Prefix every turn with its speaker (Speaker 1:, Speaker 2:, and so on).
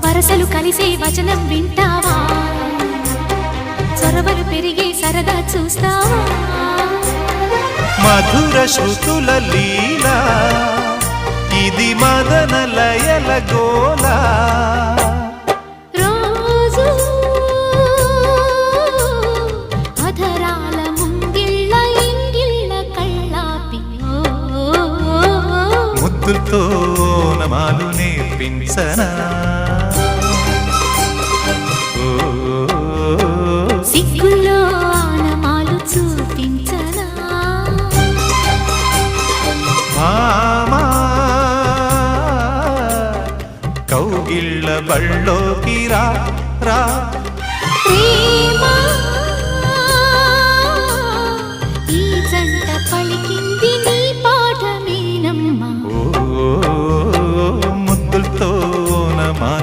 Speaker 1: వరసలు కలిసే వచనం వింటావా చొరవలు పెరిగే సరదా చూస్తావా
Speaker 2: మధుర శృతుల లీలా ఇది మదన లయల గోలా
Speaker 1: రోజు అధరాల ముంగిళ్ళ ఇంగిళ్ళ కళ్ళాపి
Speaker 2: ముద్దుతో నమాలు నేర్పించనా
Speaker 1: సిగ్గుల్లో ఆనమాలు చూపించనా
Speaker 2: మామా కౌగిళ్ళ బళ్ళోకి రా రా
Speaker 1: ప్రేమ